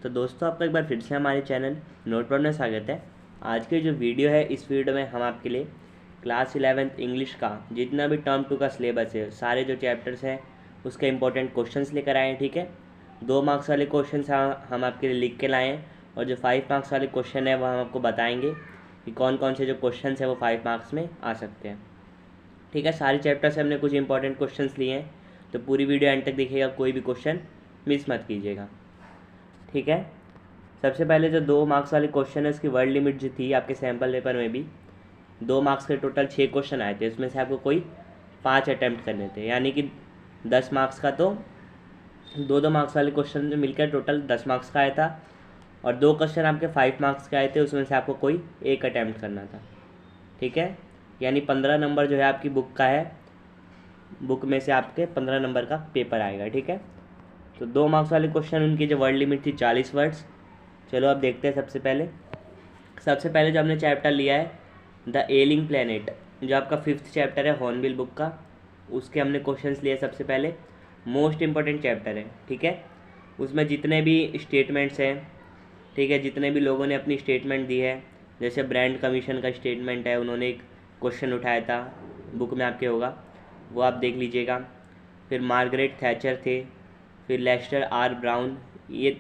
तो दोस्तों, आपका एक बार फिर से हमारे चैनल नोटपैड में स्वागत है। आज की जो वीडियो है, इस वीडियो में हम आपके लिए क्लास 11th इंग्लिश का जितना भी टर्म 2 का सिलेबस है, सारे जो चैप्टर्स हैं उसके इंपॉर्टेंट क्वेश्चंस लेकर आए हैं। ठीक है, 2 मार्क्स वाले क्वेश्चंस हम आपके लिए लिख के लाए हैं, और जो 5 मार्क्स वाले क्वेश्चन है वो हम आपको बताएंगे कि कौन कौन से जो क्वेश्चन है वो 5 मार्क्स में आ सकते हैं। ठीक है, सारे चैप्टर से हमने कुछ इंपॉर्टेंट क्वेश्चंस लिए हैं, तो पूरी वीडियो एंड तक देखिएगा, कोई भी क्वेश्चन मिस मत कीजिएगा। ठीक है, सबसे पहले जो 2 मार्क्स वाले क्वेश्चन है उसकी वर्ड लिमिट जो थी आपके सैम्पल पेपर में भी 2 मार्क्स के टोटल 6 क्वेश्चन आए थे, उसमें से आपको कोई 5 अटैम्प्ट करने थे, यानी कि 10 मार्क्स का, तो 2 मार्क्स वाले क्वेश्चन में मिलकर टोटल 10 मार्क्स का आया था, और 2 क्वेश्चन आपके 5 मार्क्स के आए थे, उसमें से आपको कोई 1 अटैम्प्ट करना था। ठीक है, यानी 15 नंबर जो है आपकी बुक का है, बुक में से आपके 15 नंबर का पेपर आएगा। ठीक है, तो 2 मार्क्स वाले क्वेश्चन, उनकी जो वर्ड लिमिट थी 40 वर्ड्स। चलो अब देखते हैं। सबसे पहले जो हमने चैप्टर लिया है द एलिंग प्लेनेट, जो आपका 5th चैप्टर है हॉर्नबिल बुक का, उसके हमने क्वेश्चंस लिए। सबसे पहले मोस्ट इम्पॉर्टेंट चैप्टर है। ठीक है, उसमें जितने भी स्टेटमेंट्स हैं, ठीक है, जितने भी लोगों ने अपनी स्टेटमेंट दी है, जैसे ब्रांड कमीशन का स्टेटमेंट है, उन्होंने एक क्वेश्चन उठाया था, बुक में आपके होगा, वो आप देख लीजिएगा। फिर मार्गरेट थैचर थे, फिर लेस्टर आर ब्राउन, ये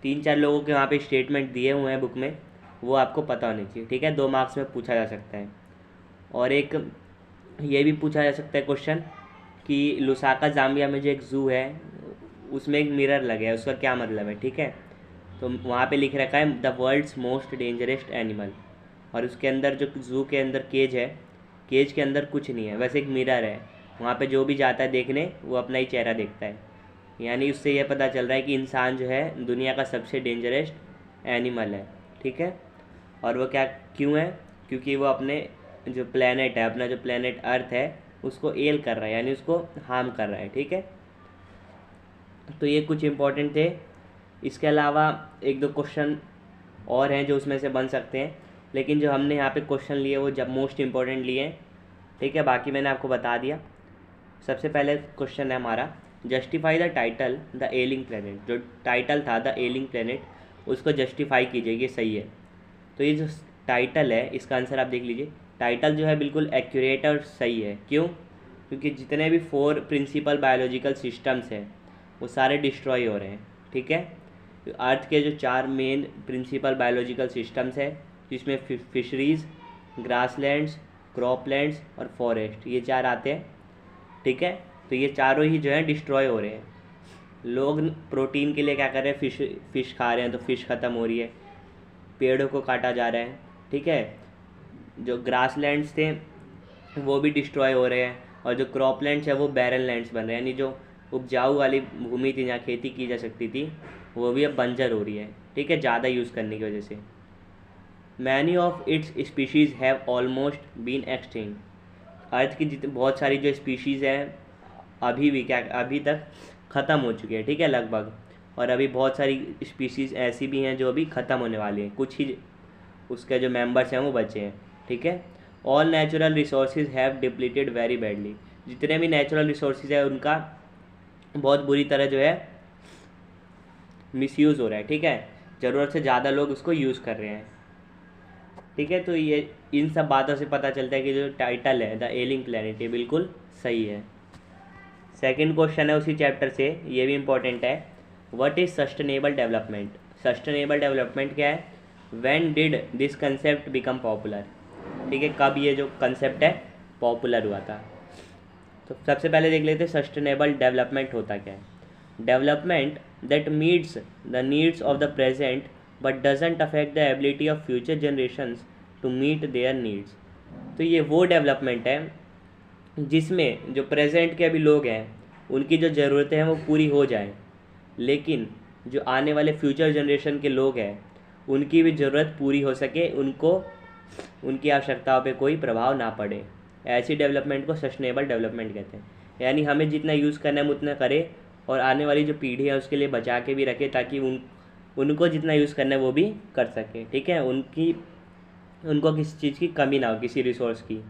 3-4 लोगों के वहाँ पे स्टेटमेंट दिए हुए हैं बुक में, वो आपको पता होनी चाहिए। ठीक है, 2 मार्क्स में पूछा जा सकता है। और एक ये भी पूछा जा सकता है क्वेश्चन कि लुसाका जाम्बिया में जो एक ज़ू है उसमें एक मिरर लगे है, उसका क्या मतलब है। ठीक है, तो वहाँ पे लिख रखा है the world's most dangerous animal, और उसके अंदर जो ज़ू के अंदर केज है, केज के अंदर कुछ नहीं है, बस एक मिरर है, वहाँ पे जो भी जाता है देखने वो अपना ही चेहरा देखता है। यानी उससे यह पता चल रहा है कि इंसान जो है दुनिया का सबसे डेंजरस एनिमल है। ठीक है, और वो क्या क्यों है, क्योंकि वो अपने जो प्लेनेट है, अपना जो प्लेनेट अर्थ है, उसको एल कर रहा है, यानी उसको हार्म कर रहा है। ठीक है, तो ये कुछ इंपॉर्टेंट थे। इसके अलावा 1-2 क्वेश्चन और हैं जो उसमें से बन सकते हैं, लेकिन जो हमने यहाँ पे क्वेश्चन लिए वो जब मोस्ट इम्पॉर्टेंट लिए हैं। ठीक है, बाकी मैंने आपको बता दिया। सबसे पहले क्वेश्चन है हमारा, justify the title the ailing planet. जो टाइटल था द एलिंग प्लेनेट, उसको जस्टिफाई कीजिए, ये सही है। तो ये जो टाइटल है, इसका आंसर आप देख लीजिए। टाइटल जो है बिल्कुल एक्यूरेट और सही है। क्यों? क्योंकि जितने भी 4 प्रिंसिपल बायोलॉजिकल सिस्टम्स हैं वो सारे डिस्ट्रॉय हो रहे हैं। ठीक है, तो अर्थ के जो 4 मेन प्रिंसिपल बायोलॉजिकल सिस्टम्स है, जिसमें फिशरीज़, ग्रासलैंड्स, क्रॉपलैंड्स और फॉरेस्ट, ये 4 आते हैं। ठीक है, तो ये चारों ही जो है डिस्ट्रॉय हो रहे हैं। लोग प्रोटीन के लिए क्या कर रहे हैं, फ़िश खा रहे हैं, तो फ़िश ख़त्म हो रही है, पेड़ों को काटा जा रहा है। ठीक है, जो ग्रासलैंड्स थे वो भी डिस्ट्रॉय हो रहे हैं, और जो क्रॉपलैंड्स है वो बैरन लैंड्स बन रहे हैं, यानी जो उपजाऊ वाली भूमि थी जहाँ खेती की जा सकती थी, वो भी अब बंजर हो रही है। ठीक है, ज़्यादा यूज़ करने की वजह से। Many of its species have almost been extinct. Earth की बहुत सारी जो स्पीशीज़ हैं अभी तक ख़त्म हो चुकी है। ठीक है, लगभग। और अभी बहुत सारी स्पीशीज़ ऐसी भी हैं जो अभी ख़त्म होने वाली हैं, कुछ ही उसके जो मेंबर्स हैं वो बचे हैं। ठीक है, all natural resources have depleted very badly. जितने भी नेचुरल रिसोर्सेज है उनका बहुत बुरी तरह जो है मिसयूज़ हो रहा है। ठीक है, ज़रूरत से ज़्यादा लोग उसको यूज़ कर रहे हैं। ठीक है, तो ये इन सब बातों से पता चलता है कि जो टाइटल है द एलिंग प्लेनेट, ये बिल्कुल सही है। सेकंड क्वेश्चन है उसी चैप्टर से, ये भी इम्पोर्टेंट है। What is sustainable development? Sustainable development क्या है? When did this concept become popular? ठीक है, कब ये जो कंसेप्ट है पॉपुलर हुआ था? तो सबसे पहले देख लेते हैं सस्टेनेबल डेवलपमेंट होता क्या है। Development that meets the needs of the present but doesn't affect the ability of future generations to meet their needs. तो ये वो डेवलपमेंट है जिसमें जो प्रेजेंट के अभी लोग हैं उनकी जो ज़रूरतें हैं वो पूरी हो जाएं, लेकिन जो आने वाले फ्यूचर जनरेशन के लोग हैं उनकी भी ज़रूरत पूरी हो सके, उनको उनकी आवश्यकताओं पे कोई प्रभाव ना पड़े। ऐसी डेवलपमेंट को सस्टेनेबल डेवलपमेंट कहते हैं। यानी हमें जितना यूज़ करना है हम उतना करें, और आने वाली जो पीढ़ी है उसके लिए बचा के भी रखें, ताकि उनको जितना यूज़ करना है वो भी कर सकें। ठीक है, उनको किसी चीज़ की कमी ना हो, किसी रिसोर्स की।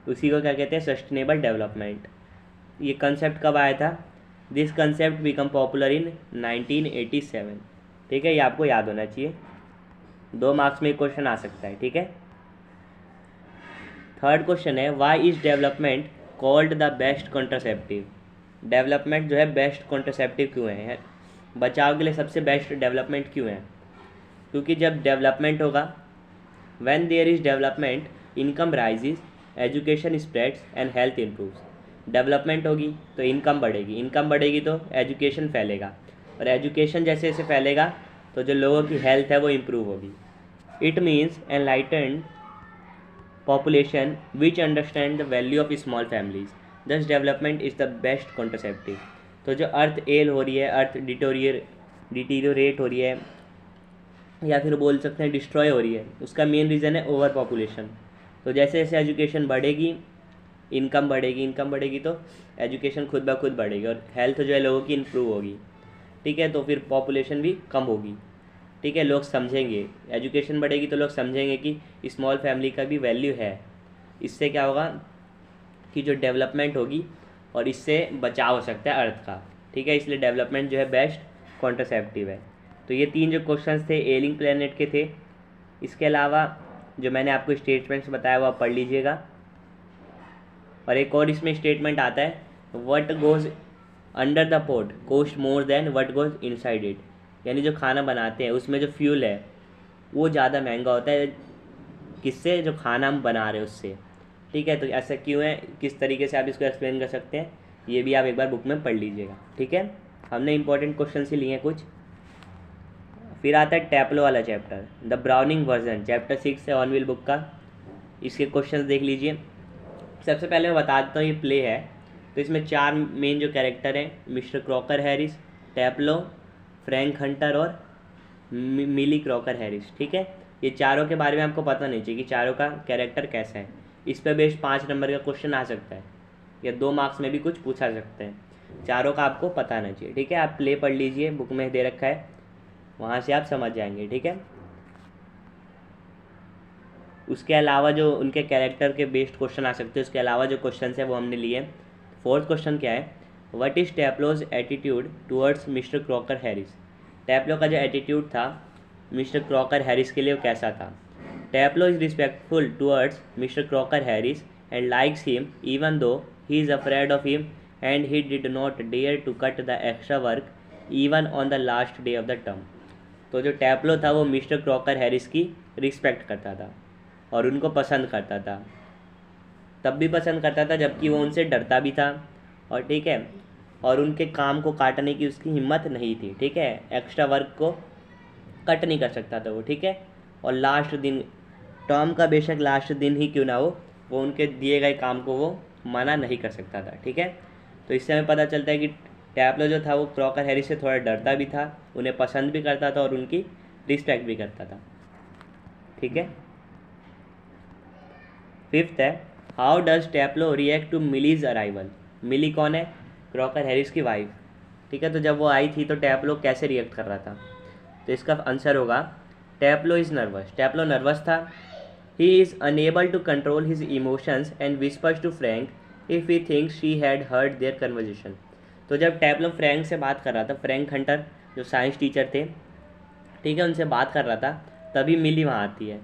उसी को क्या कहते हैं? Sustainable development. ये कंसेप्ट कब आया था? This concept become popular in 1987। ठीक है, ये आपको याद होना चाहिए, 2 मार्क्स में क्वेश्चन आ सकता है। ठीक है, थर्ड क्वेश्चन है, why is development called the best contraceptive. Development जो है बेस्ट कॉन्ट्रासेप्टिव क्यों है, बचाव के लिए सबसे बेस्ट डेवलपमेंट क्यों है? क्योंकि जब डेवलपमेंट होगा, when there is development income rises, education spreads and health improves. Development होगी तो इनकम बढ़ेगी, इनकम बढ़ेगी तो एजुकेशन फैलेगा, और एजुकेशन जैसे जैसे फैलेगा तो जो लोगों की हेल्थ है वो इम्प्रूव होगी। It means enlightened population which understand the value of small families, thus development is the best contraceptive। तो जो अर्थ एल हो रही है, अर्थ डिटीरियोरेट हो रही है, या फिर बोल सकते हैं डिस्ट्रॉय हो रही है, उसका मेन रीज़न है ओवर पॉपुलेशन। तो जैसे जैसे एजुकेशन बढ़ेगी, इनकम बढ़ेगी तो एजुकेशन खुद ब खुद बढ़ेगी, और हेल्थ जो है लोगों की इम्प्रूव होगी। ठीक है, तो फिर पॉपुलेशन भी कम होगी। ठीक है, लोग समझेंगे, एजुकेशन बढ़ेगी तो लोग समझेंगे कि स्मॉल फैमिली का भी वैल्यू है। इससे क्या होगा कि जो डेवलपमेंट होगी और इससे बचाव हो सकता है अर्थ का। ठीक है, इसलिए डेवलपमेंट जो है बेस्ट कॉन्ट्रासेप्टिव है। तो ये 3 जो क्वेश्चंस थे एलिंग प्लेनेट के थे। इसके अलावा जो मैंने आपको स्टेटमेंट्स बताया वो आप पढ़ लीजिएगा। और एक और इसमें स्टेटमेंट आता है, what goes under the pot cost more than what goes inside it. यानी जो खाना बनाते हैं उसमें जो फ्यूल है वो ज़्यादा महंगा होता है, किससे? जो खाना हम बना रहे हैं उससे। ठीक है, तो ऐसा क्यों है, किस तरीके से आप इसको एक्सप्लेन कर सकते हैं, ये भी आप एक बार बुक में पढ़ लीजिएगा। ठीक है, हमने इंपॉर्टेंट क्वेश्चन ही लिए हैं कुछ। फिर आता है टैप्लो वाला chapter, the browning version, chapter 6 है ऑनविल बुक का। इसके क्वेश्चन देख लीजिए। सबसे पहले मैं बता देता हूँ ये प्ले है, तो इसमें 4 मेन जो कैरेक्टर हैं, mister Crocker Harris, Taplow, Frank Hunter और मिली क्रॉकर हैरिस। ठीक है, ये चारों के बारे में आपको पता नहीं चाहिए कि चारों का कैरेक्टर कैसा है। इस पर बेस्ड 5 नंबर का क्वेश्चन आ सकता है, या 2 मार्क्स में भी कुछ पूछा सकते हैं। चारों का आपको पता नहीं चाहिए। ठीक है, आप प्ले पढ़ लीजिए, बुक में दे रखा है, वहाँ से आप समझ जाएंगे। ठीक है, उसके अलावा जो उनके कैरेक्टर के बेस्ड क्वेश्चन आ सकते हैं, उसके अलावा जो क्वेश्चन है वो हमने लिए। फोर्थ क्वेश्चन क्या है, what is Taplow's attitude towards mister Crocker Harris. Taplow का जो एटीट्यूड था मिस्टर क्रॉकर हैरिस के लिए वो कैसा था। Taplow is respectful towards mister Crocker Harris and likes him even though he is afraid of him and he did not dare to cut the extra work even on the last day of the term. तो जो Taplow था वो mister Crocker Harris की respect करता था और उनको पसंद करता था, तब भी पसंद करता था जबकि वो उनसे डरता भी था। और ठीक है, और उनके काम को काटने की उसकी हिम्मत नहीं थी। ठीक है, एक्स्ट्रा वर्क को कट नहीं कर सकता था वो। ठीक है, और लास्ट दिन टर्म का बेशक लास्ट दिन ही क्यों ना हो, वो उनके दिए गए काम को वो मना नहीं कर सकता था। ठीक है, तो इससे हमें पता चलता है कि टैप्लो जो था वो क्रॉकर हैरिस से थोड़ा डरता भी था, उन्हें पसंद भी करता था और उनकी रिस्पेक्ट भी करता था। ठीक है, फिफ्थ है, how does Taplow react to Millie's arrival. Millie कौन है? क्रॉकर हैरिस की वाइफ। ठीक है, तो जब वो आई थी तो टैप्लो कैसे रिएक्ट कर रहा था, तो इसका आंसर होगा Taplow is nervous. Taplow nervous था। He is unable to control his emotions and whispers to Frank if he thinks she had heard their conversation. तो जब टैप्लो फ्रैंक से बात कर रहा था, फ्रैंक हंटर जो साइंस टीचर थे, ठीक है, उनसे बात कर रहा था, तभी मिली वहाँ आती है।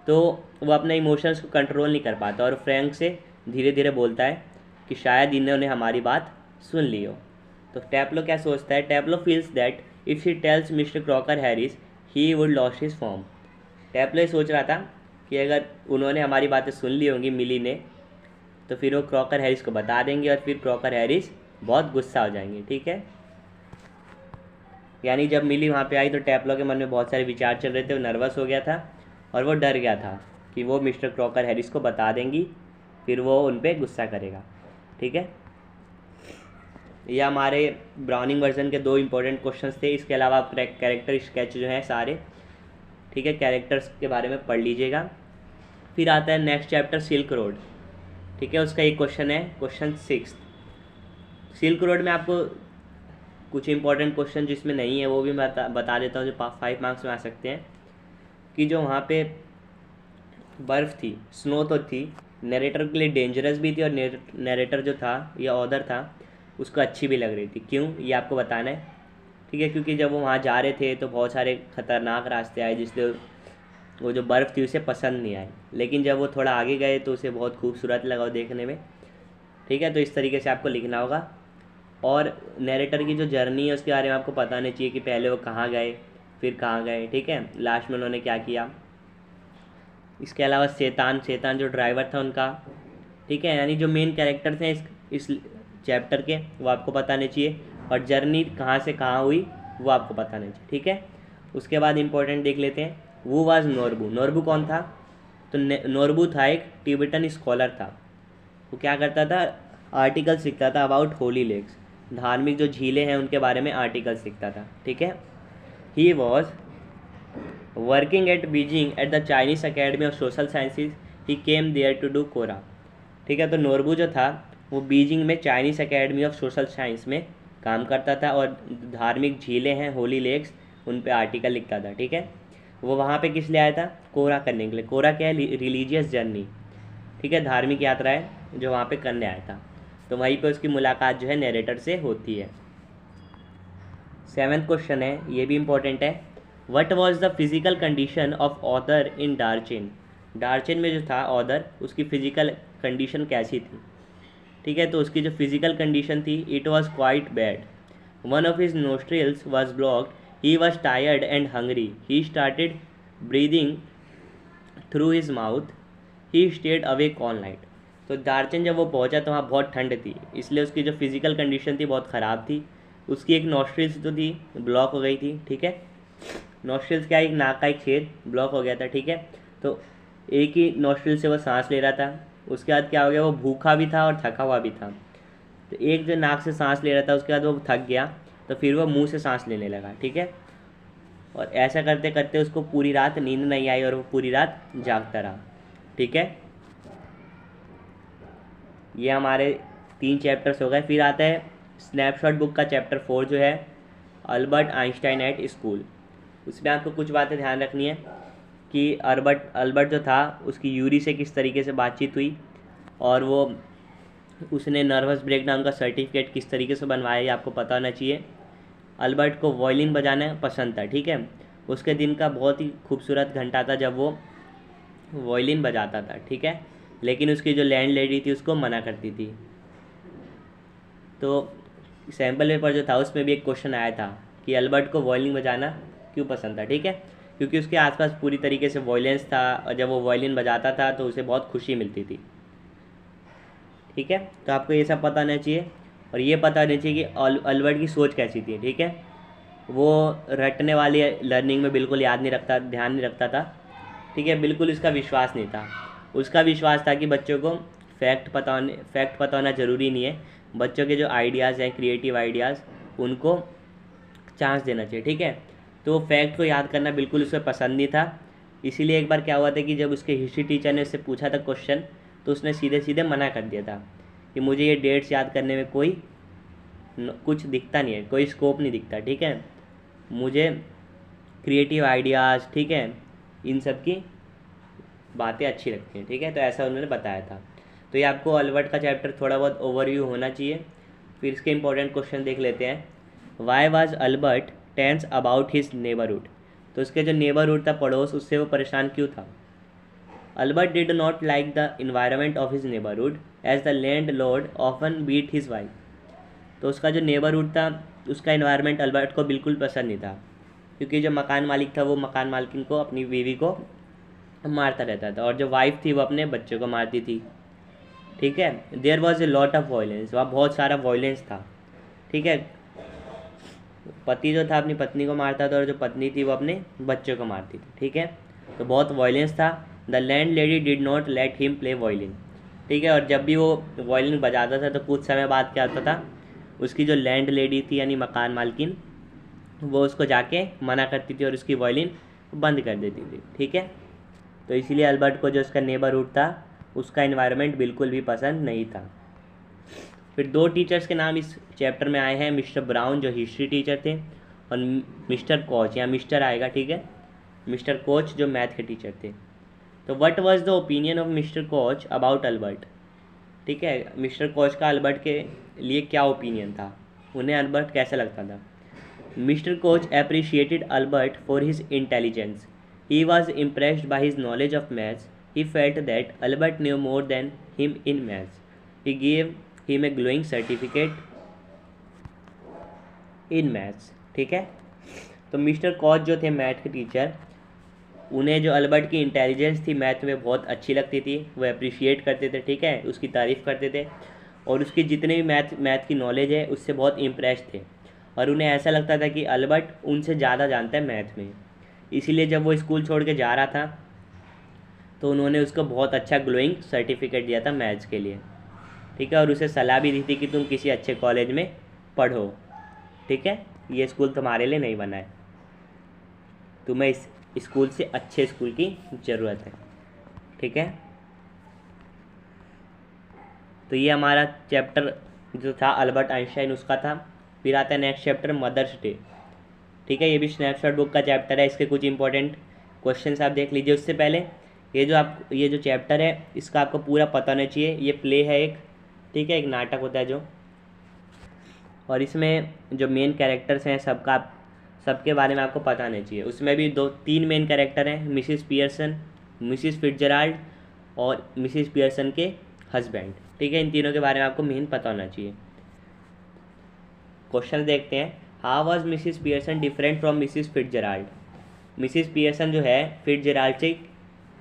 तो वो अपने इमोशंस को कंट्रोल नहीं कर पाता और फ्रैंक से धीरे धीरे बोलता है कि शायद इन्होंने हमारी बात सुन ली हो। तो टैप्लो क्या सोचता है, Taplow feels that if she tells mister Crocker Harris he would lost his form. Taplow सोच रहा था कि अगर उन्होंने हमारी बातें सुन ली होंगी मिली ने, तो फिर वो क्रॉकर हैरिस को बता देंगे और फिर क्रॉकर हैरिस बहुत गुस्सा हो जाएंगे। ठीक है, यानी जब मिली वहाँ पे आई तो टैप्लो के मन में बहुत सारे विचार चल रहे थे, वो नर्वस हो गया था और वो डर गया था कि वो मिस्टर क्रॉकर हैरिस को बता देंगी, फिर वो उन पर गुस्सा करेगा। ठीक है, ये हमारे ब्राउनिंग वर्जन के 2 इंपॉर्टेंट क्वेश्चंस थे। इसके अलावा आप कैरेक्टर स्केच जो है सारे, ठीक है, कैरेक्टर्स के बारे में पढ़ लीजिएगा। फिर आता है नेक्स्ट चैप्टर सिल्क रोड। ठीक है, उसका एक क्वेश्चन है, क्वेश्चन 6। सिल्क रोड में आपको कुछ इंपॉर्टेंट क्वेश्चन जिसमें नहीं है वो भी मैं बता देता हूँ, जो 5 मार्क्स में आ सकते हैं। कि जो वहाँ पे बर्फ़ थी, स्नो तो थी, नरेटर के लिए डेंजरस भी थी और नरेटर जो था या ऑथर था उसको अच्छी भी लग रही थी। क्यों, ये आपको बताना है। ठीक है, क्योंकि जब वो वहाँ जा रहे थे तो बहुत सारे ख़तरनाक रास्ते आए जिससे वो जो बर्फ़ थी उसे पसंद नहीं आई, लेकिन जब वो थोड़ा आगे गए तो उसे बहुत खूबसूरत लगा वो देखने में। ठीक है, तो इस तरीके से आपको लिखना होगा। और नैरेटर की जो जर्नी है उसके बारे में आपको पता नहीं चाहिए कि पहले वो कहाँ गए फिर कहाँ गए, ठीक है, लास्ट में उन्होंने क्या किया। इसके अलावा शैतान जो ड्राइवर था उनका, ठीक है, यानी जो मेन कैरेक्टर थे इस चैप्टर के वो आपको पता नहीं चाहिए, और जर्नी कहाँ से कहाँ हुई वो आपको पता नहीं चाहिए। ठीक है, उसके बाद इंपॉर्टेंट देख लेते हैं। वो वाज नोरबू। नोरबू कौन था? तो नोरबू था एक टिबेटन स्कॉलर था। वो क्या करता था? आर्टिकल्स लिखता था अबाउट होली लेक्स, धार्मिक जो झीलें हैं उनके बारे में आर्टिकल्स लिखता था। ठीक है, he was working at Beijing at the Chinese academy of social sciences, he came there to do kora. ठीक है, तो नोरबू जो था वो बीजिंग में Chinese academy of social science में काम करता था और धार्मिक झीलें हैं होली लेक्स उन पे आर्टिकल लिखता था। ठीक है, वो वहाँ पे किस लिए आया था? कोरा करने के लिए। कोरा क्या है? रिलीजियस जर्नी, ठीक है, धार्मिक यात्रा है जो वहाँ पे करने आया था। तो वहीं पे उसकी मुलाकात जो है नैरेटर से होती है। 7th क्वेश्चन है, ये भी इम्पोर्टेंट है। What was the physical condition of author in Darchen? Darchen में जो था ऑथर उसकी फिजिकल कंडीशन कैसी थी? ठीक है, तो उसकी जो फिजिकल कंडीशन थी, it was quite bad. One of his nostrils was blocked, he was tired and hungry, he started breathing through his mouth, he stayed awake all night. तो दार्चन जब वो पहुंचा तो वहाँ बहुत ठंड थी, इसलिए उसकी जो फिजिकल कंडीशन थी बहुत ख़राब थी। उसकी एक नॉस्ट्रिल्स जो थी ब्लॉक हो गई थी। ठीक है, नॉस्ट्रिल्स क्या, एक नाक का एक छेद ब्लॉक हो गया था। ठीक है, तो एक ही नॉस्ट्रिल से वो सांस ले रहा था। उसके बाद क्या हो गया, वो भूखा भी था और थका हुआ भी था। तो एक जो नाक से सांस ले रहा था उसके बाद वो थक गया, तो फिर वो मुंह से सांस लेने लगा। ठीक है, और ऐसा करते करते उसको पूरी रात नींद नहीं आई और वो पूरी रात जागता रहा। ठीक है, ये हमारे 3 चैप्टर्स हो गए। फिर आता है स्नैपशॉट बुक का चैप्टर 4 जो है अल्बर्ट आइंस्टाइन एट स्कूल। उसमें आपको कुछ बातें ध्यान रखनी है कि अल्बर्ट जो था उसकी यूरी से किस तरीके से बातचीत हुई, और वो उसने नर्वस ब्रेकडाउन का सर्टिफिकेट किस तरीके से बनवाया, ये आपको पता होना चाहिए। अल्बर्ट को वायलिन बजाना पसंद था। ठीक है, उसके दिन का बहुत ही खूबसूरत घंटा था जब वो वायलिन बजाता था। ठीक है, लेकिन उसकी जो लैंड लेडी थी उसको मना करती थी। तो सैम्पल पेपर जो था उसमें भी एक क्वेश्चन आया था कि अल्बर्ट को वायलिन बजाना क्यों पसंद था। ठीक है, क्योंकि उसके आसपास पूरी तरीके से वायलेंस था और जब वो वायलिन बजाता था तो उसे बहुत खुशी मिलती थी। ठीक है, तो आपको ये सब पता होना चाहिए, और ये पता होना चाहिए कि अल्बर्ट की सोच कैसी थी। ठीक है, वो रटने वाली लर्निंग में बिल्कुल ध्यान नहीं रखता था। ठीक है, बिल्कुल उसका विश्वास नहीं था। उसका विश्वास था कि बच्चों को फैक्ट पता होना ज़रूरी नहीं है, बच्चों के जो आइडियाज़ हैं क्रिएटिव आइडियाज़ उनको चांस देना चाहिए। ठीक है, तो फैक्ट को याद करना बिल्कुल उसे पसंद नहीं था। इसीलिए एक बार क्या हुआ था कि जब उसके हिस्ट्री टीचर ने उससे पूछा था क्वेश्चन, तो उसने सीधे सीधे मना कर दिया था कि मुझे ये डेट्स याद करने में कोई कुछ दिखता नहीं है, कोई स्कोप नहीं दिखता। ठीक है, मुझे क्रिएटिव आइडियाज़, ठीक है, इन सब की बातें अच्छी लगती हैं। ठीक है, तो ऐसा उन्होंने बताया था। तो ये आपको अल्बर्ट का चैप्टर थोड़ा बहुत ओवरव्यू होना चाहिए। फिर इसके इंपॉर्टेंट क्वेश्चन देख लेते हैं। Why was Albert tense about his neighbourhood? तो उसके जो नेबरहुड था, पड़ोस, उससे वो परेशान क्यों था? Albert did not like the environment of his neighbourhood as the landlord often beat his wife. तो उसका जो नेबरहुड था उसका इन्वायरमेंट अल्बर्ट को बिल्कुल पसंद नहीं था, क्योंकि जो मकान मालिक था वो मकान मालकिन को, अपनी बीवी को मारता रहता था, और जो वाइफ थी वो अपने बच्चों को मारती थी। ठीक है, there was a lot of violence, वहाँ बहुत सारा वायलेंस था। ठीक है, पति जो था अपनी पत्नी को मारता था और जो पत्नी थी वो अपने बच्चों को मारती थी। ठीक है, तो बहुत वायलेंस था। The land lady did not let him play violin. ठीक है, और जब भी वो वायलिन बजाता था तो कुछ समय बाद क्या होता था, उसकी जो लैंड लेडी थी यानी मकान मालकिन, वो उसको जाके मना करती थी और उसकी वायलिन बंद कर देती थी। ठीक है, तो इसीलिए अल्बर्ट को जो उसका नेबरहुड था उसका इन्वायरमेंट बिल्कुल भी पसंद नहीं था। फिर 2 टीचर्स के नाम इस चैप्टर में आए हैं, मिस्टर ब्राउन जो हिस्ट्री टीचर थे, और मिस्टर कोच, यहाँ मिस्टर आएगा। ठीक है, मिस्टर कोच जो मैथ के टीचर थे। तो what was the opinion of mister coach about Albert? ठीक है, मिस्टर कोच का अल्बर्ट के लिए क्या ओपिनियन था, उन्हें अल्बर्ट कैसा लगता था? Mr. Koch appreciated Albert for his intelligence. He was impressed by his knowledge of maths. He felt that Albert knew more than him in maths. He gave him a glowing certificate in maths. ठीक है, तो mister कॉच जो थे math के teacher, उन्हें जो Albert की intelligence थी मैथ में बहुत अच्छी लगती थी, वो अप्रिशिएट करते थे, ठीक है, उसकी तारीफ़ करते थे और उसकी जितने भी मैथ की नॉलेज है उससे बहुत इम्प्रेस थे और उन्हें ऐसा लगता था कि अल्बर्ट उनसे ज़्यादा जानता है मैथ में। इसीलिए जब वो स्कूल छोड़ के जा रहा था तो उन्होंने उसको बहुत अच्छा ग्लोइंग सर्टिफिकेट दिया था मैथ्स के लिए, ठीक है, और उसे सलाह भी दी थी कि तुम किसी अच्छे कॉलेज में पढ़ो, ठीक है, ये स्कूल तुम्हारे लिए नहीं बना है, तुम्हें इस स्कूल से अच्छे स्कूल की ज़रूरत है, ठीक है। तो ये हमारा चैप्टर जो था अल्बर्ट आइंस्टाइन उसका था। फिर आता है नेक्स्ट चैप्टर मदर्स डे, ठीक है, ये भी स्नैपशॉट बुक का चैप्टर है। इसके कुछ इंपॉर्टेंट क्वेश्चंस आप देख लीजिए। उससे पहले ये जो चैप्टर है इसका आपको पूरा पता होना चाहिए। ये प्ले है एक, ठीक है, एक नाटक होता है जो, और इसमें जो मेन कैरेक्टर्स हैं सबके बारे में आपको पता होना चाहिए। उसमें भी 2-3 मेन कैरेक्टर हैं, मिसिस पियर्सन, मिसिस फिट्जराल्ड और मिसिस पियर्सन के हस्बैंड, ठीक है, इन तीनों के बारे में आपको मेन पता होना चाहिए। क्वेश्चन देखते हैं। How was Mrs Pearson different from Mrs Fitzgerald? Mrs Pearson जो है फिट्जराल्ड से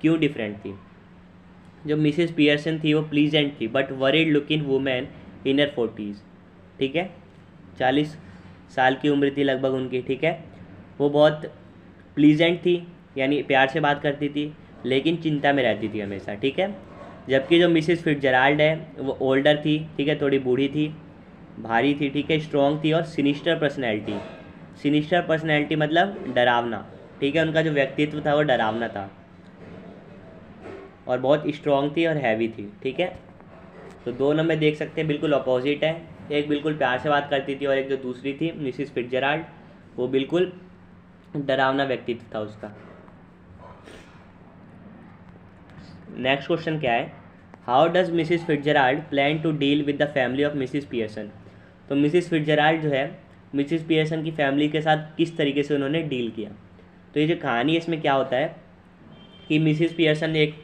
क्यों डिफरेंट थी? जो मिसिस पियर्सन थी वो प्लीजेंट थी but worried looking women in her 40s, ठीक है, 40 साल की उम्र थी लगभग उनकी, ठीक है, वो बहुत प्लीजेंट थी यानी प्यार से बात करती थी लेकिन चिंता में रहती थी हमेशा, ठीक है। जबकि जो मिसिस फिट्जराल्ड है वो ओल्डर थी, ठीक है, थोड़ी बूढ़ी थी, भारी थी, ठीक है, स्ट्रॉन्ग थी और सिनिस्टर पर्सनैलिटी मतलब डरावना, ठीक है, उनका जो व्यक्तित्व था वो डरावना था और बहुत स्ट्रॉन्ग थी और हैवी थी, ठीक है। तो दोनों में देख सकते हैं बिल्कुल अपोजिट है। एक बिल्कुल प्यार से बात करती थी और एक जो दूसरी थी मिसिस फिट्जराल्ड वो बिल्कुल डरावना व्यक्तित्व था उसका। नेक्स्ट क्वेश्चन क्या है? How does Mrs Fitzgerald plan to deal with the family of Mrs Pearson? तो मिसिस फिट्जराल्ड जो है मिसिस पियर्सन की फैमिली के साथ किस तरीके से उन्होंने डील किया? तो ये जो कहानी है इसमें क्या होता है कि मिसिस पियर्सन एक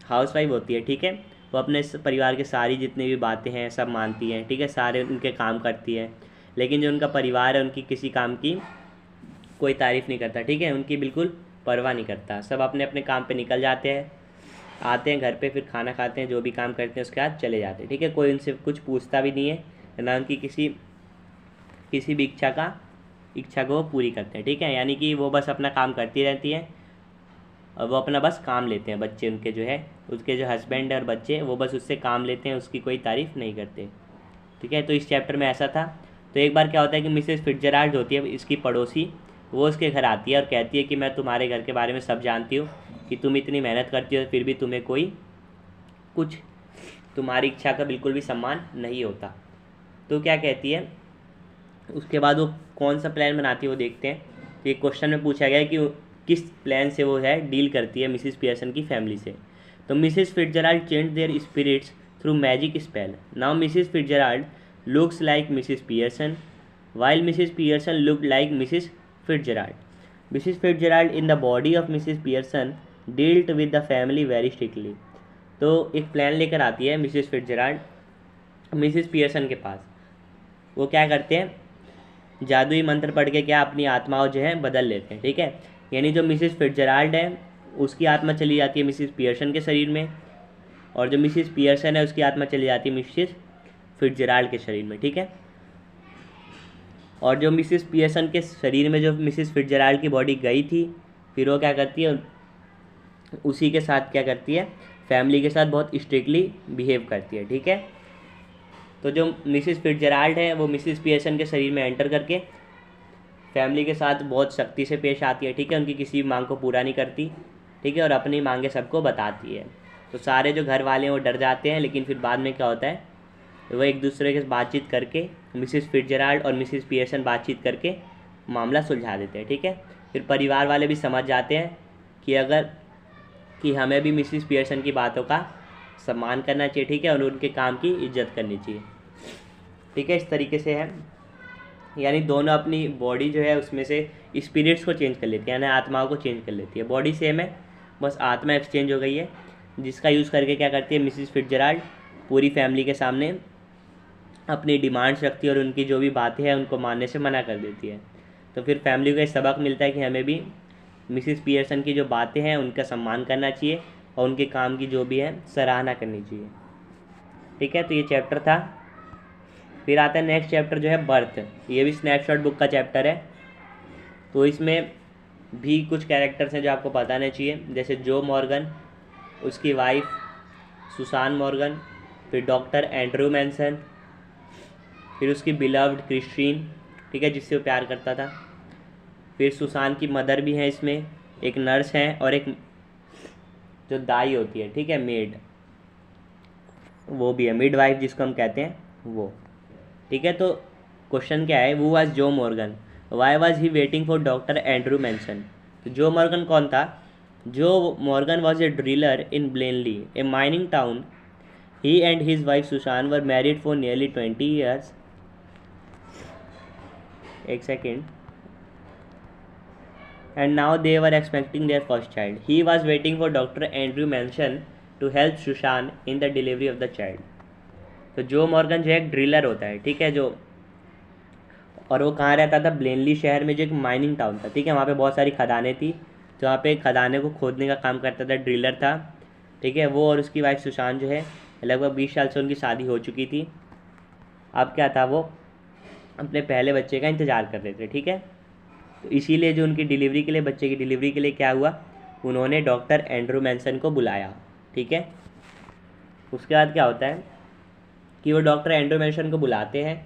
हाउसवाइफ होती है, ठीक है, वो अपने परिवार के सारी जितनी भी बातें हैं सब मानती हैं, ठीक है, सारे उनके काम करती है, लेकिन जो उनका परिवार है उनकी किसी काम की कोई तारीफ़ नहीं करता, ठीक है, उनकी बिल्कुल परवाह नहीं करता। सब अपने अपने काम पे निकल जाते हैं, आते हैं घर पे, फिर खाना खाते हैं, जो भी काम करते हैं उसके बाद चले जाते हैं, ठीक है, कोई उनसे कुछ पूछता भी नहीं है, ना उनकी किसी भी इच्छा को वो पूरी करते हैं, ठीक है, यानी कि वो बस अपना काम करती रहती है और वो अपना बस काम लेते हैं। बच्चे उनके जो है उसके जो हस्बैंड है और बच्चे वो बस उससे काम लेते हैं, उसकी कोई तारीफ़ नहीं करते, ठीक है। तो इस चैप्टर में ऐसा था। तो एक बार क्या होता है कि मिसेस फिट्जराल्ड होती है इसकी पड़ोसी, वो उसके घर आती है और कहती है कि मैं तुम्हारे घर के बारे में सब जानती हूँ कि तुम इतनी मेहनत करती हो फिर भी तुम्हें कुछ तुम्हारी इच्छा का बिल्कुल भी सम्मान नहीं होता। तो क्या कहती है उसके बाद वो कौन सा प्लान बनाती है वो देखते हैं। तो ये क्वेश्चन में पूछा गया है कि किस प्लान से वो है डील करती है मिसिस पियर्सन की फैमिली से। तो Mrs Fitzgerald change their spirits through magic spell. Now Mrs Fitzgerald looks like Mrs Pearson while Mrs. Pearson looked like Mrs. Fitzgerald. Mrs. Fitzgerald in the body of Mrs. Pearson dealt with the family very strictly. तो एक plan लेकर आती है Mrs Fitzgerald Mrs Pearson के पास। वो क्या करते हैं जादुई मंत्र पढ़ के क्या अपनी आत्माओं जो है बदल लेते हैं, ठीक है, यानी जो मिसिस फिट्जराल्ड है उसकी आत्मा चली जाती है मिसिस पियर्सन के शरीर में और जो मिसिस पियर्सन है उसकी आत्मा चली जाती है मिसिस फिट्जराल्ड के शरीर में, ठीक है। और जो मिसिस पियर्सन के शरीर में जो मिसिस फिट्जराल्ड की बॉडी गई थी फिर वो क्या करती है उसी के साथ क्या करती है फैमिली के साथ बहुत स्ट्रिक्टली बिहेव करती है, ठीक है। तो जो मिसिस फिट्जराल्ड है वो मिसिस पियर्सन के शरीर में एंटर करके फैमिली के साथ बहुत सख्ती से पेश आती है, ठीक है, उनकी किसी मांग को पूरा नहीं करती, ठीक है, और अपनी मांगे सबको बताती है। तो सारे जो घर वाले हैं वो डर जाते हैं, लेकिन फिर बाद में क्या होता है वो एक दूसरे के बातचीत करके मिसिस फिट्जराल्ड और मिसिस पियर्सन बातचीत करके मामला सुलझा देते हैं, ठीक है। फिर परिवार वाले भी समझ जाते हैं कि हमें भी मिसिस पियर्सन की बातों का सम्मान करना चाहिए, ठीक है, और उनके काम की इज्जत करनी चाहिए, ठीक है, इस तरीके से है। यानी दोनों अपनी बॉडी जो है उसमें से स्पिरिट्स को चेंज कर लेती है, यानी आत्माओं को चेंज कर लेती है। बॉडी सेम है, बस आत्मा एक्सचेंज हो गई है, जिसका यूज़ करके क्या करती है मिसिस फिट्जराल्ड पूरी फैमिली के सामने अपनी डिमांड्स रखती है और उनकी जो भी बातें हैं उनको मानने से मना कर देती है। तो फिर फैमिली को एक सबक मिलता है कि हमें भी मिसिस पियर्सन की जो बातें हैं उनका सम्मान करना चाहिए और उनके काम की जो भी है सराहना करनी चाहिए। ठीक है, तो ये चैप्टर था। फिर आता है नेक्स्ट चैप्टर जो है बर्थ। ये भी स्नैपशॉट बुक का चैप्टर है। तो इसमें भी कुछ कैरेक्टर्स हैं जो आपको बताने चाहिए, जैसे जो मॉर्गन, उसकी वाइफ सुसान मॉर्गन, फिर डॉक्टर एंड्रू मैनसन, फिर उसकी बिलव्ड क्रिस्टीन, ठीक है, जिससे वो प्यार करता था। फिर सुसान की मदर भी हैं इसमें, एक नर्स हैं और एक जो दाई होती है, ठीक है, मेड, वो भी है, मिड वाइफ जिसको हम कहते हैं वो। ठीक है, तो क्वेश्चन क्या है, वो was Joe Morgan, why was he waiting for doctor Andrew Manson. तो जो मॉर्गन कौन था? Joe Morgan was a driller in Blaenelly, a mining town. He and his wife Susan were married for nearly 20 years। एक second. And now they were expecting their first child. He was waiting for Dr. Andrew Manson to help Susan in the delivery of the child. तो Joe Morgan जो है एक driller होता है, ठीक है, जो, और वो कहाँ रहता था? ब्लेनली शहर में, जो एक माइनिंग टाउन था, ठीक है, वहाँ पे बहुत सारी खदानें थी, तो वहाँ पे खदाने को खोदने का काम करता था, ड्रिलर था, ठीक है। वो और उसकी वाइफ सुशान जो है लगभग 20 साल से उनकी शादी हो चुकी थी। अब क्या था, वो अपने पहले बच्चे का इंतज़ार कर रहे थे, ठीक है। तो इसीलिए जो उनकी डिलीवरी के लिए, बच्चे की डिलीवरी के लिए क्या हुआ, उन्होंने डॉक्टर एंड्रू मैनसन को बुलाया, ठीक है। उसके बाद क्या होता है कि वो डॉक्टर एंड्रू मैनसन को बुलाते हैं,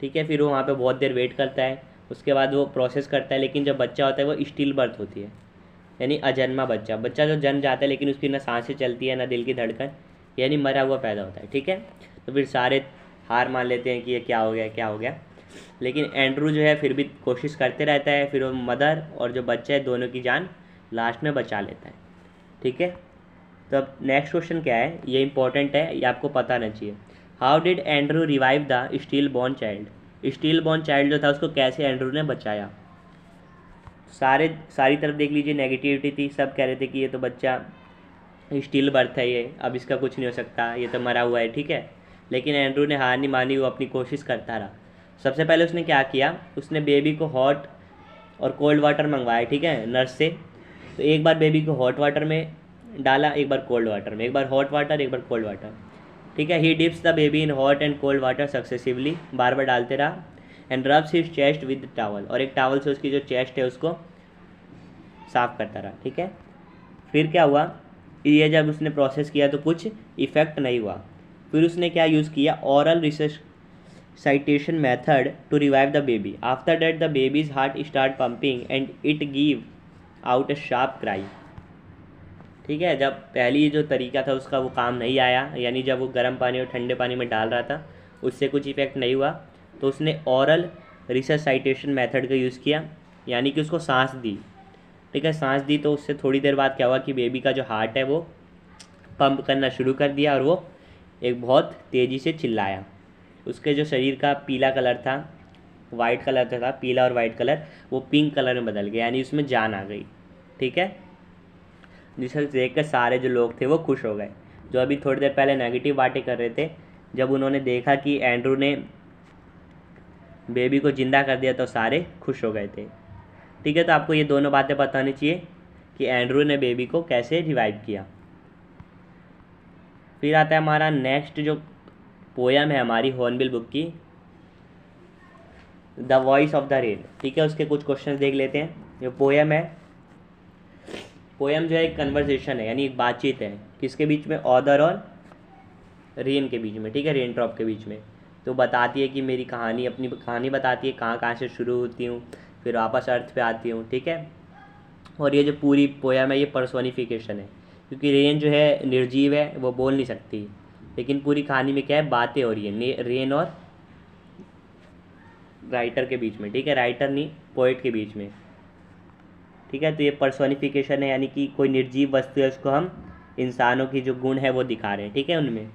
ठीक है, फिर वो वहाँ पे बहुत देर वेट करता है, उसके बाद वो प्रोसेस करता है, लेकिन जब बच्चा होता है वो स्टिल बर्थ होती है, यानी अजन्मा बच्चा, बच्चा जो जन्म जाता है लेकिन उसकी ना सांसें चलती है ना दिल की धड़कन, यानी मरा हुआ पैदा होता है, ठीक है। तो फिर सारे हार मान लेते हैं कि ये क्या हो गया, क्या हो गया, लेकिन एंड्रू जो है फिर भी कोशिश करते रहता है, फिर वो मदर और जो बच्चा है दोनों की जान लास्ट में बचा लेता है, ठीक है। तो अब नेक्स्ट क्वेश्चन क्या है, ये इंपॉर्टेंट है, ये आपको पता होना चाहिए। How did Andrew revive the steel born child. Steel born child जो था उसको कैसे एंड्रू ने बचाया। सारी तरफ देख लीजिए नेगेटिविटी थी, सब कह रहे थे कि ये तो बच्चा स्टील बर्थ है, ये अब इसका कुछ नहीं हो सकता, ये तो मरा हुआ है, ठीक है। लेकिन एंड्रू ने हार नहीं मानी, वो अपनी कोशिश करता रहा। सबसे पहले उसने क्या किया, उसने बेबी को हॉट और कोल्ड वाटर मंगवाया, ठीक है, नर्स से। तो एक बार बेबी को हॉट वाटर में डाला, एक बार कोल्ड वाटर में, एक बार हॉट वाटर एक बार कोल्ड वाटर, ठीक है। He dips the baby in hot and cold water successively, बार बार डालते रहा। And rubs his chest with towel, और एक टावल से उसकी जो चेस्ट है उसको साफ करता रहा, ठीक है। फिर क्या हुआ, ये जब उसने प्रोसेस किया तो कुछ इफेक्ट नहीं हुआ। फिर उसने क्या यूज़ किया, oral resuscitation method to revive the baby. After that the baby's heart start pumping and it give out a sharp cry, ठीक है। जब पहली जो तरीका था उसका वो काम नहीं आया, यानी जब वो गर्म पानी और ठंडे पानी में डाल रहा था उससे कुछ इफेक्ट नहीं हुआ, तो उसने ऑरल रिससिटेशन मेथड का यूज़ किया, यानी कि उसको सांस दी, ठीक है, सांस दी। तो उससे थोड़ी देर बाद क्या हुआ कि बेबी का जो हार्ट है वो पंप करना शुरू कर दिया और वो एक बहुत तेज़ी से चिल्लाया। उसके जो शरीर का पीला कलर था, वाइट कलर था, पीला और वाइट कलर, वो पिंक कलर में बदल गया, यानी उसमें जान आ गई, ठीक है। जिसे देख कर सारे जो लोग थे वो खुश हो गए, जो अभी थोड़ी देर पहले नेगेटिव बातें कर रहे थे। जब उन्होंने देखा कि एंड्रू ने बेबी को ज़िंदा कर दिया तो सारे खुश हो गए थे, ठीक है। तो आपको ये दोनों बातें बतानी चाहिए कि एंड्रू ने बेबी को कैसे रिवाइव किया। फिर आता है हमारा नेक्स्ट जो पोयम है हमारी हॉर्नबिल बुक की, the voice of the rain, ठीक है। उसके कुछ क्वेश्चन देख लेते हैं। ये पोयम है, पोयम जो है एक कन्वर्सेशन है, यानी एक बातचीत है, किसके बीच में, ऑथर और रेन के बीच में, ठीक है, रेन ड्रॉप के बीच में। तो बताती है कि मेरी कहानी, अपनी कहानी बताती है, कहाँ कहाँ से शुरू होती हूँ, फिर वापस अर्थ पे आती हूँ, ठीक है। और ये जो पूरी पोयम है ये पर्सोनिफिकेशन है, क्योंकि रेन जो है निर्जीव है, वो बोल नहीं सकती, लेकिन पूरी कहानी में क्या है, बातें हो रही है रेन और राइटर के बीच में, ठीक है, राइटर नहीं पोइट के बीच में, ठीक है। तो ये पर्सोनिफिकेशन है, यानी कि कोई निर्जीव वस्तु है उसको हम इंसानों की जो गुण है वो दिखा रहे हैं, ठीक है, उनमें।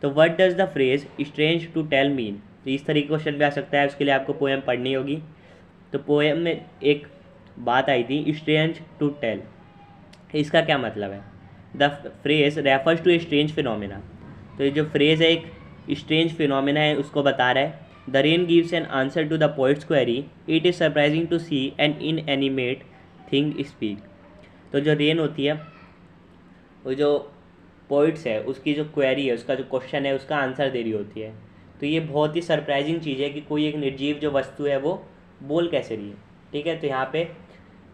तो what does the phrase strange to tell mean, तो इस तरीके क्वेश्चन भी आ सकता है, उसके लिए आपको पोएम पढ़नी होगी। तो पोएम में एक बात आई थी स्ट्रेंज टू टेल, इसका क्या मतलब है? The phrase refers to strange phenomena. तो ये जो फ्रेज है एक स्ट्रेंज फिनोमिना है उसको बता रहा है। The rain gives an answer to the poet's query, it is surprising to see an inanimate thing speak. तो जो रेन होती है वो जो पोइट्स है उसकी जो क्वेरी है, उसका जो क्वेश्चन है, उसका आंसर दे रही होती है। तो ये बहुत ही सरप्राइजिंग चीज़ है कि कोई एक निर्जीव जो वस्तु है वो बोल कैसे रही है। ठीक है, तो यहाँ पे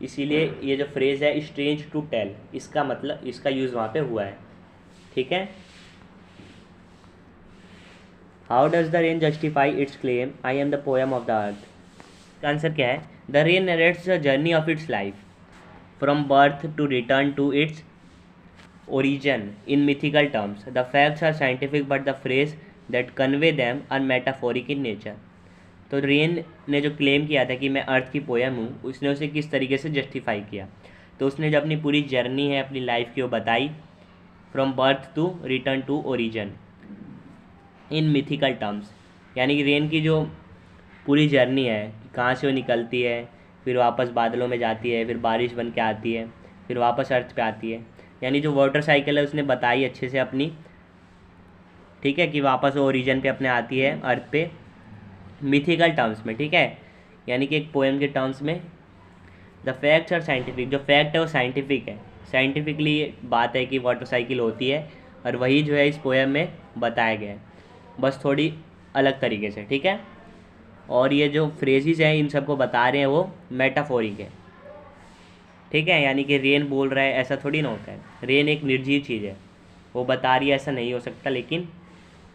इसीलिए ये जो फ्रेज़ है स्ट्रेंज टू टेल, इसका मतलब इसका यूज़ वहाँ पे हुआ है। ठीक है, how does the rain justify its claim I am the poem of the earth? इसका आंसर क्या है? The rain narrates the journey of its life from birth to return to its origin in mythical terms. The facts are scientific but the phrase that convey them are metaphoric in nature. तो rain ने जो claim किया था कि मैं अर्थ की poem हूँ, उसने उसे किस तरीके से जस्टिफाई किया? तो उसने जो अपनी पूरी जर्नी है अपनी लाइफ की वो बताई, from birth to return to origin in mythical terms. यानी कि रेन की जो पूरी जर्नी है, कहाँ से वो निकलती है, फिर वापस बादलों में जाती है, फिर बारिश बन के आती है, फिर वापस अर्थ पे आती है। यानी जो वाटर साइकिल है उसने बताई अच्छे से अपनी। ठीक है, कि वापस वो ओरिजिन पे अपने आती है अर्थ पे मिथिकल टर्म्स में। ठीक है, यानी कि एक पोएम के टर्म्स में। द फैक्ट्स आर साइंटिफिक, जो फैक्ट है वो साइंटिफिक है, साइंटिफिकली बात है कि वाटर साइकिल होती है, और वही जो है इस पोएम में बताया गया है, बस थोड़ी अलग तरीके से। ठीक है, और ये जो फ्रेजेस हैं इन सबको बता रहे हैं वो मेटाफोरिक है। ठीक है, यानी कि रेन बोल रहा है ऐसा थोड़ी ना होता है, रेन एक निर्जीव चीज़ है, वो बता रही है ऐसा नहीं हो सकता। लेकिन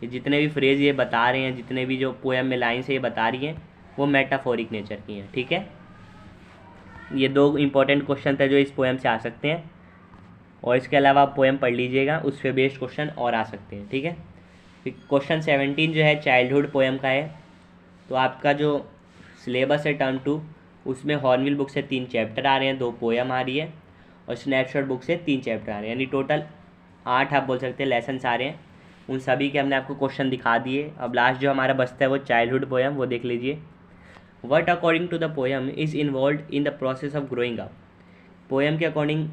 ये जितने भी फ्रेज ये बता रहे हैं, जितने भी जो पोएम में लाइन से ये बता रही हैं, वो मेटाफोरिक नेचर की हैं। ठीक है, ये दो इंपॉर्टेंट क्वेश्चन थे जो इस पोएम से आ सकते हैं, और इसके अलावा आप पोएम पढ़ लीजिएगा, उस पर बेस्ड क्वेश्चन और आ सकते हैं। ठीक है, फिर क्वेश्चन 17 जो है चाइल्डहुड पोएम का है। तो आपका जो सिलेबस है टर्म 2, उसमें हॉर्नबिल बुक से 3 चैप्टर आ रहे हैं, 2 पोएम आ रही है, और स्नैपशॉट बुक से 3 चैप्टर आ रहे हैं, यानी टोटल 8 आप बोल सकते हैं लेसन्स आ रहे हैं। उन सभी के हमने आपको क्वेश्चन दिखा दिए। अब लास्ट जो हमारा बचता है वो चाइल्डहुड पोएम, वो देख लीजिए। What according to the poem is involve in the process of growing up? Poem के अकॉर्डिंग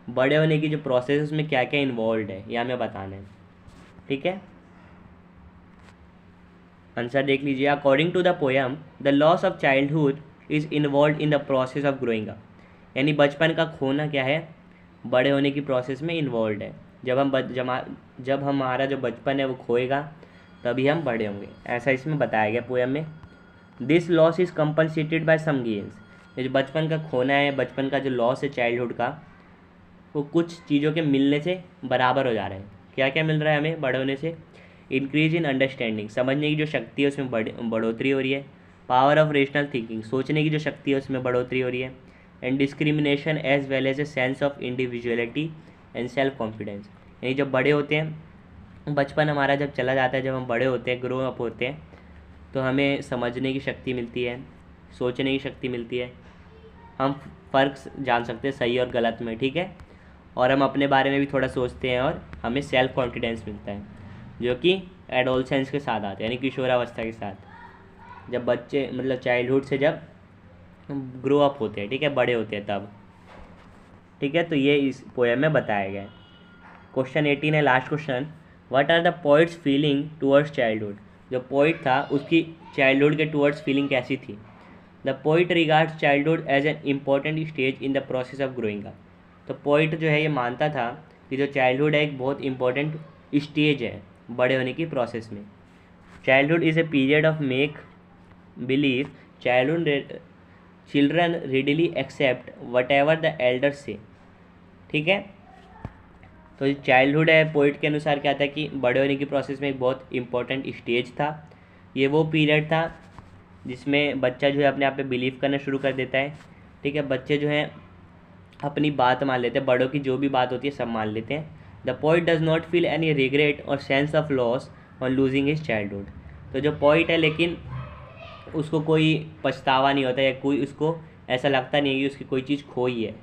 बड़े होने की जो प्रोसेस है उसमें क्या क्या इन्वॉल्व है, यह हमें बताना है। ठीक है, आंसर देख लीजिए। According to the poem the loss of childhood is involve in the process of growing up, यानी बचपन का खोना क्या है, बड़े होने की प्रोसेस में इन्वॉल्व है। जब हमारा जो बचपन है वो खोएगा तभी हम बड़े होंगे, ऐसा इसमें बताया गया पोएम में। This loss is compensated by some gains, ये जो बचपन का खोना है, बचपन का जो लॉस है चाइल्डहुड का, वो कुछ चीज़ों के मिलने से बराबर हो जा रहे हैं। क्या क्या मिल रहा है हमें बड़े होने से? इंक्रीज इन अंडरस्टैंडिंग, समझने की जो शक्ति है उसमें बढ़ोतरी हो रही है। पावर ऑफ रेशनल थिंकिंग, सोचने की जो शक्ति है उसमें बढ़ोतरी हो रही है। And discrimination as well as a sense of individuality and self confidence, यानी जब बड़े होते हैं, बचपन हमारा जब चला जाता है, जब हम बड़े होते हैं, ग्रो अप होते हैं, तो हमें समझने की शक्ति मिलती है, सोचने की शक्ति मिलती है, हम फ़र्क जान सकते हैं सही और गलत में। ठीक है, और हम अपने बारे में भी थोड़ा सोचते हैं, और हमें सेल्फ कॉन्फिडेंस मिलता है, जो कि एडोलसेंस के साथ आते हैं, यानी किशोरावस्था के साथ, जब बच्चे मतलब चाइल्डहुड से जब ग्रो अप होते हैं। ठीक है, बड़े होते हैं तब। ठीक है, तो ये इस पोएम में बताया गया है। क्वेश्चन 18 है last question, what are the poet's feeling towards childhood? जो पोइट था उसकी चाइल्डहुड के टूवर्ड्स फीलिंग कैसी थी? The poet regards childhood as an important stage in the process of growing up. तो पोइट जो है ये मानता था कि जो चाइल्डहुड है एक बहुत इंपॉर्टेंट स्टेज है बड़े होने की प्रोसेस में। Childhood is a period of make believe, childhood children readily accept whatever the elder say. ठीक है, तो चाइल्डहुड है पोइट के अनुसार क्या था कि बड़े होने की प्रोसेस में एक बहुत इंपॉर्टेंट स्टेज था। ये वो पीरियड था जिसमें बच्चा जो है अपने आप पे बिलीव करना शुरू कर देता है। ठीक है, बच्चे जो हैं अपनी बात मान लेते हैं, बड़ों की जो भी बात होती है सब मान लेते हैं। The poet does not feel any regret और sense of loss on losing his childhood. तो जो पोइट है लेकिन उसको कोई पछतावा नहीं होता, या कोई उसको ऐसा लगता नहीं है कि उसकी कोई चीज़ खोई है।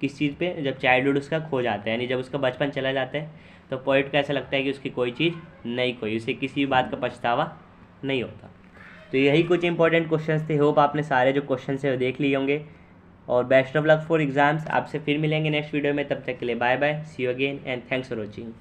किस चीज़ पे? जब चाइल्डहुड उसका खो जाता है, यानी जब उसका बचपन चला जाता है, तो पोइट को ऐसा लगता है कि उसकी कोई चीज़ नहीं खोई, उसे किसी भी बात का पछतावा नहीं होता। तो यही कुछ इंपॉर्टेंट क्वेश्चंस थे। होप आपने सारे जो क्वेश्चन है वो देख लिए होंगे। और best of luck for exams. आपसे फिर मिलेंगे नेक्स्ट वीडियो में, तब तक के लिए bye bye, see you again and thanks for watching.